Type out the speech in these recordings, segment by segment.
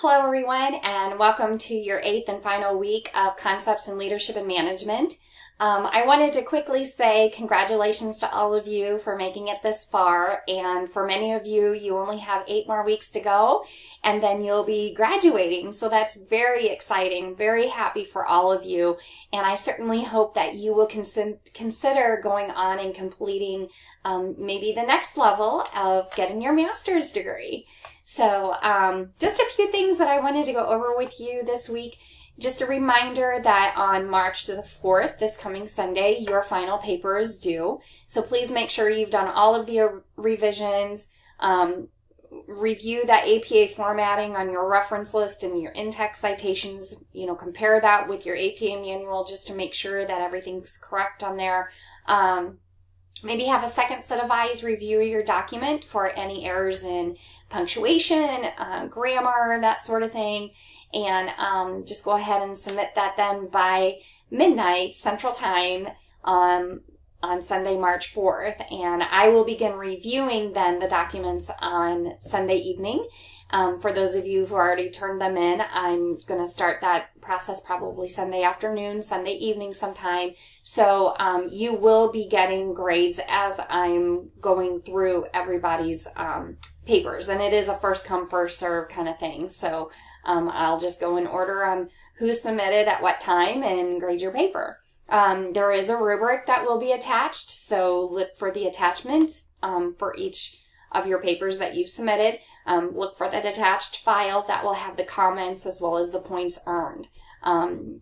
Hello everyone, and welcome to your 8th and final week of Concepts in Leadership and Management. I wanted to quickly say congratulations to all of you for making it this far, and for many of you, you only have 8 more weeks to go, and then you'll be graduating, so that's very exciting, very happy for all of you, and I certainly hope that you will consider going on and completing maybe the next level of getting your master's degree. So just a few things that I wanted to go over with you this week. Just a reminder that on March the 4th, this coming Sunday, your final paper is due. So please make sure you've done all of the revisions, review that APA formatting on your reference list and your in-text citations, compare that with your APA manual just to make sure that everything's correct on there. Maybe have a second set of eyes review your document for any errors in punctuation, grammar, that sort of thing. And just go ahead and submit that then by midnight Central Time on Sunday, March 4th. And I will begin reviewing then the documents on Sunday evening. For those of you who already turned them in, I'm going to start that process probably Sunday afternoon, Sunday evening sometime. So you will be getting grades as I'm going through everybody's papers. And it is a first come, first serve kind of thing. So I'll just go in order on who submitted at what time and grade your paper. There is a rubric that will be attached. So look for the attachment for each of your papers that you've submitted. Look for that attached file that will have the comments as well as the points earned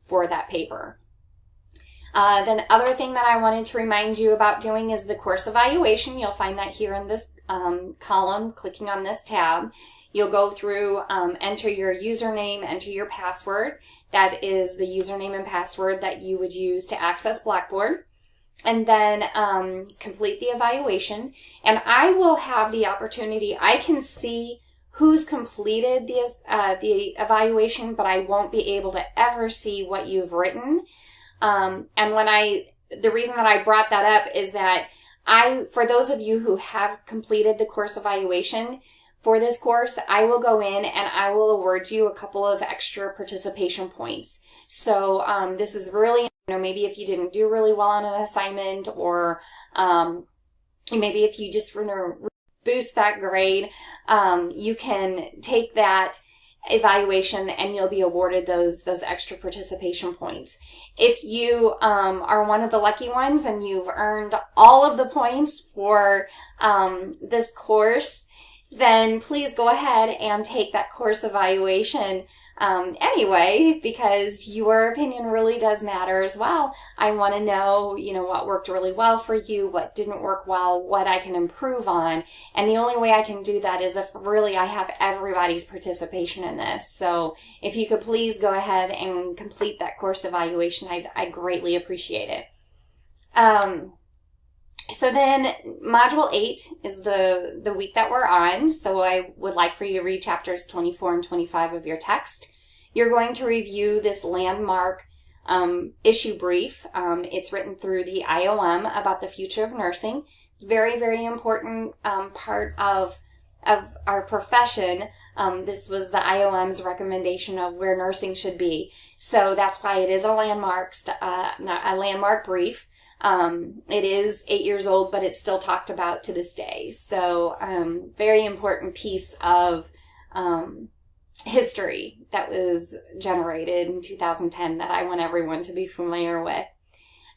for that paper. Then other thing that I wanted to remind you about doing is the course evaluation. You'll find that here in this column, clicking on this tab. You'll go through, enter your username, enter your password. That is the username and password that you would use to access Blackboard. And then complete the evaluation. And I will have the opportunity, I can see who's completed the evaluation, but I won't be able to ever see what you've written. And the reason that I brought that up is that for those of you who have completed the course evaluation, for this course, I will go in and I will award you a couple of extra participation points. So this is really, maybe if you didn't do really well on an assignment, or maybe if you just want to boost that grade, you can take that evaluation and you'll be awarded those extra participation points. If you are one of the lucky ones and you've earned all of the points for this course, then please go ahead and take that course evaluation anyway, because your opinion really does matter as well. I want to know, what worked really well for you, what didn't work well, what I can improve on. And the only way I can do that is if really I have everybody's participation in this. So if you could please go ahead and complete that course evaluation, I greatly appreciate it. So then Module 8 is the week that we're on, so I would like for you to read chapters 24 and 25 of your text. You're going to review this landmark issue brief. It's written through the IOM about the future of nursing. It's a very, very important part of our profession. This was the IOM's recommendation of where nursing should be. So that's why it is a landmark brief. It is 8 years old, but it's still talked about to this day. So, very important piece of history that was generated in 2010 that I want everyone to be familiar with.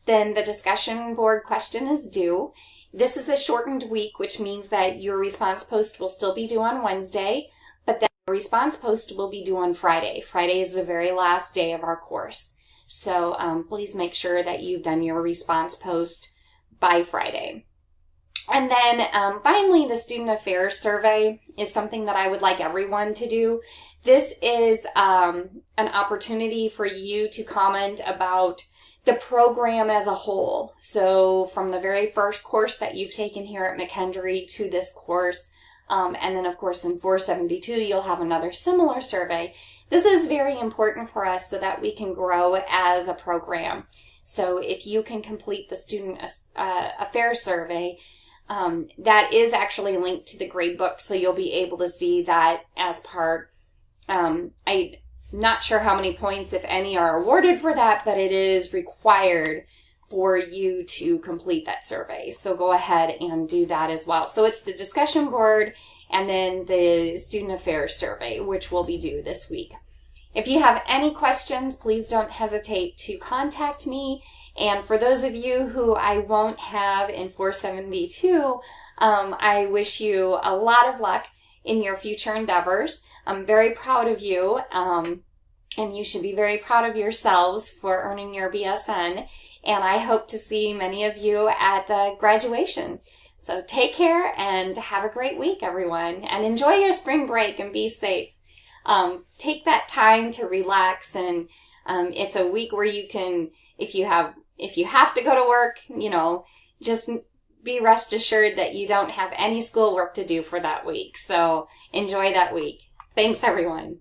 Then the discussion board question is due. This is a shortened week, which means that your response post will still be due on Wednesday, but then the response post will be due on Friday. Friday is the very last day of our course. So please make sure that you've done your response post by Friday. And then finally, the Student Affairs Survey is something that I would like everyone to do. This is an opportunity for you to comment about the program as a whole. So from the very first course that you've taken here at McHenry to this course, and then of course in 472, you'll have another similar survey. This is very important for us so that we can grow as a program. So if you can complete the Student Affairs Survey, that is actually linked to the grade book, so you'll be able to see that as part I'm not sure how many points, if any, are awarded for that, but it is required for you to complete that survey. So go ahead and do that as well. So it's the discussion board and then the student affairs survey, which will be due this week. If you have any questions, please don't hesitate to contact me. And for those of you who I won't have in 472, I wish you a lot of luck in your future endeavors. I'm very proud of you, and you should be very proud of yourselves for earning your BSN. And I hope to see many of you at graduation. So take care and have a great week, everyone. And enjoy your spring break and be safe. Take that time to relax, and it's a week where you can, if you have to go to work, just be rest assured that you don't have any schoolwork to do for that week. So enjoy that week. Thanks, everyone.